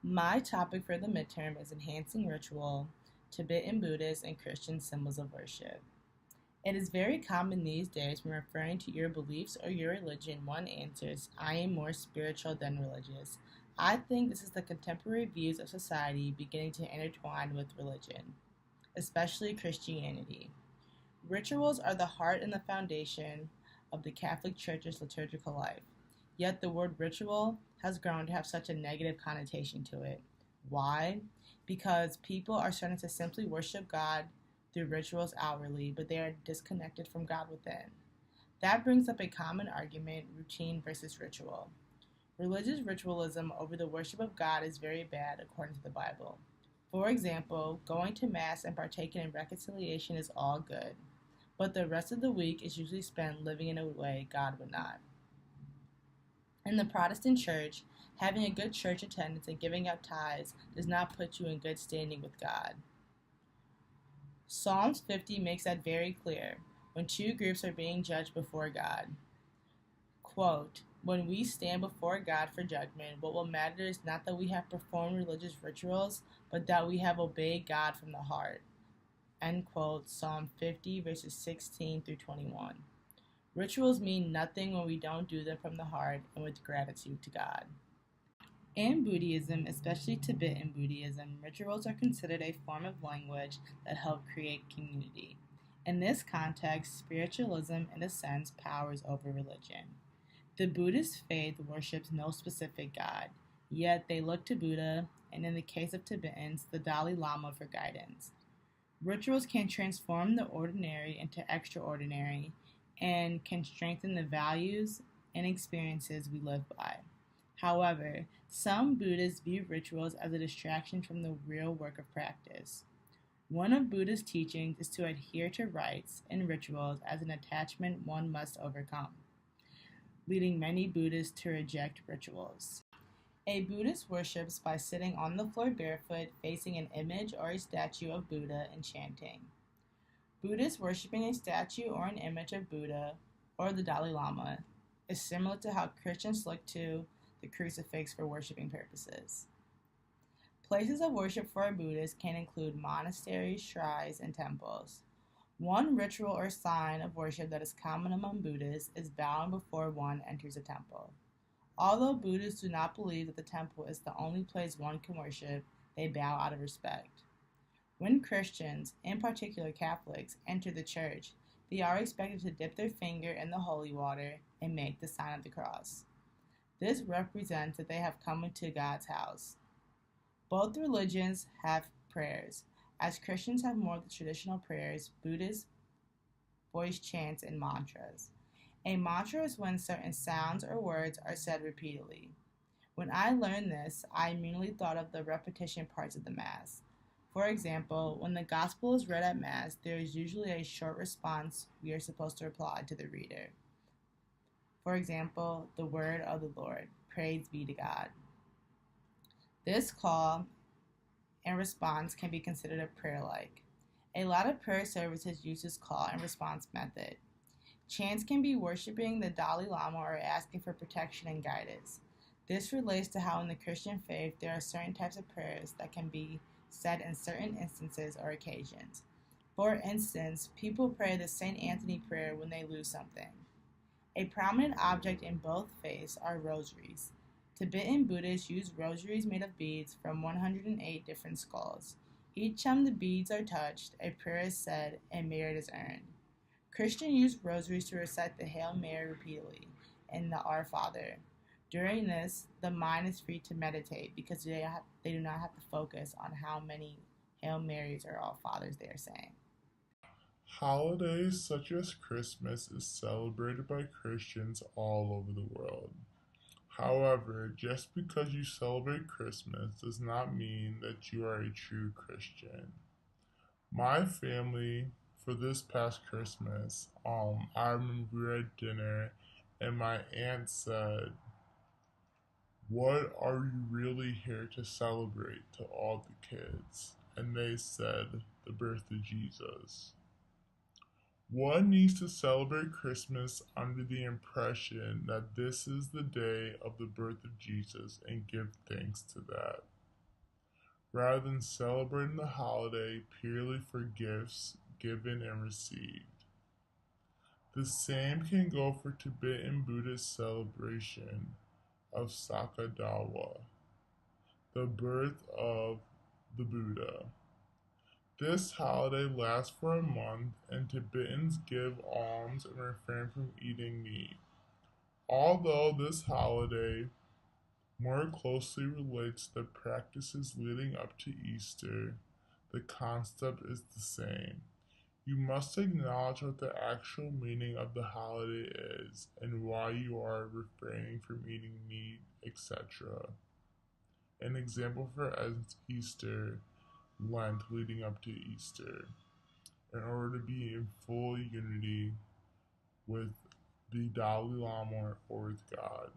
My topic for the midterm is enhancing ritual, Tibetan Buddhist, and Christian symbols of worship. It is very common these days when referring to your beliefs or your religion, one answers, I am more spiritual than religious. I think this is the contemporary views of society beginning to intertwine with religion, especially Christianity. Rituals are the heart and the foundation of the Catholic Church's liturgical life. Yet the word ritual has grown to have such a negative connotation to it. Why? Because people are starting to simply worship God through rituals outwardly, but they are disconnected from God within. That brings up a common argument, routine versus ritual. Religious ritualism over the worship of God is very bad according to the Bible. For example, going to Mass and partaking in reconciliation is all good, but the rest of the week is usually spent living in a way God would not. In the Protestant church, having a good church attendance and giving out tithes does not put you in good standing with God. Psalms 50 makes that very clear when two groups are being judged before God. Quote, when we stand before God for judgment, what will matter is not that we have performed religious rituals, but that we have obeyed God from the heart. End quote, Psalm 50, verses 16 through 21. Rituals mean nothing when we don't do them from the heart and with gratitude to God. In Buddhism, especially Tibetan Buddhism, rituals are considered a form of language that help create community. In this context, spiritualism, in a sense, powers over religion. The Buddhist faith worships no specific God, yet they look to Buddha, and in the case of Tibetans, the Dalai Lama for guidance. Rituals can transform the ordinary into extraordinary and can strengthen the values and experiences we live by. However, some Buddhists view rituals as a distraction from the real work of practice. One of Buddha's teachings is to adhere to rites and rituals as an attachment one must overcome, leading many Buddhists to reject rituals. A Buddhist worships by sitting on the floor barefoot, facing an image or a statue of Buddha and chanting. Buddhists worshiping a statue or an image of Buddha or the Dalai Lama is similar to how Christians look to the crucifix for worshiping purposes. Places of worship for a Buddhist can include monasteries, shrines, and temples. One ritual or sign of worship that is common among Buddhists is bowing before one enters a temple. Although Buddhists do not believe that the temple is the only place one can worship, they bow out of respect. When Christians, in particular Catholics, enter the church, they are expected to dip their finger in the holy water and make the sign of the cross. This represents that they have come into God's house. Both religions have prayers. As Christians have more of the traditional prayers, Buddhists voice chants and mantras. A mantra is when certain sounds or words are said repeatedly. When I learned this, I immediately thought of the repetition parts of the Mass. For example, when the Gospel is read at Mass, there is usually a short response we are supposed to reply to the reader. For example, the word of the Lord, praise be to God. This call and response can be considered a prayer-like. A lot of prayer services use this call and response method. Chants can be worshiping the Dalai Lama or asking for protection and guidance. This relates to how in the Christian faith there are certain types of prayers that can be said in certain instances or occasions. For instance, people pray the St. Anthony prayer when they lose something. A prominent object in both faiths are rosaries. Tibetan Buddhists use rosaries made of beads from 108 different skulls. Each time the beads are touched, a prayer is said and merit is earned. Christians use rosaries to recite the Hail Mary repeatedly and the Our Father. During this, the mind is free to meditate because they do not have to focus on how many Hail Marys or All Fathers they are saying. Holidays such as Christmas is celebrated by Christians all over the world. However, just because you celebrate Christmas does not mean that you are a true Christian. My family, for this past Christmas, I remember we were at dinner and my aunt said, what are you really here to celebrate to all the kids? And they said, the birth of Jesus. One needs to celebrate Christmas under the impression that this is the day of the birth of Jesus and give thanks to that. rather than celebrating the holiday purely for gifts given and received. The same can go for Tibetan Buddhist celebration of Sakadawa, the birth of the Buddha. This holiday lasts for a month, and Tibetans give alms and refrain from eating meat. Although this holiday more closely relates to the practices leading up to Easter, the concept is the same. You must acknowledge what the actual meaning of the holiday is and why you are refraining from eating meat, etc. An example for Easter, Lent leading up to Easter, in order to be in full unity with the Dalai Lama or with God.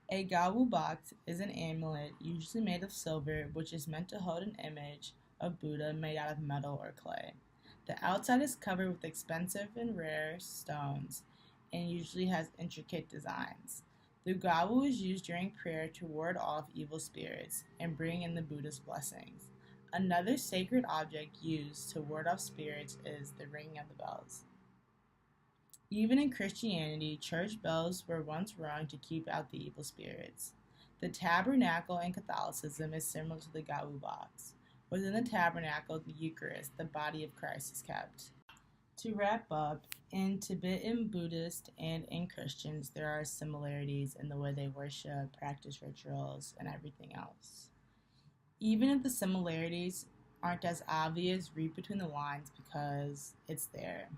A gawu box is an amulet usually made of silver which is meant to hold an image of Buddha made out of metal or clay. The outside is covered with expensive and rare stones and usually has intricate designs. The gawu is used during prayer to ward off evil spirits and bring in the Buddha's blessings. Another sacred object used to ward off spirits is the ringing of the bells. Even in Christianity, church bells were once rung to keep out the evil spirits. The tabernacle in Catholicism is similar to the gawu box. Within the tabernacle, the Eucharist, the body of Christ, is kept. To wrap up, in Tibetan Buddhist and in Christians, there are similarities in the way they worship, practice rituals, and everything else. Even if the similarities aren't as obvious, read between the lines because it's there.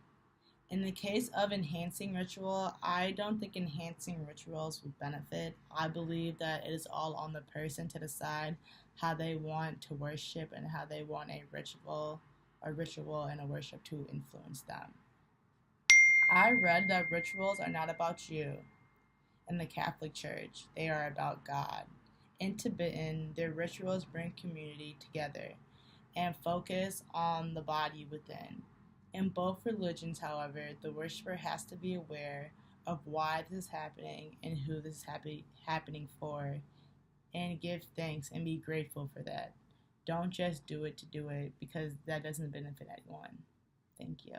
In the case of enhancing ritual, I don't think enhancing rituals would benefit. I believe that it is all on the person to decide how they want to worship and how they want a ritual and a worship to influence them. I read that rituals are not about you in the Catholic Church, they are about God. In Tibetan, their rituals bring community together and focus on the body within. In both religions, however, the worshiper has to be aware of why this is happening and who this is happening for, and give thanks and be grateful for that. Don't just do it to do it because that doesn't benefit anyone. Thank you.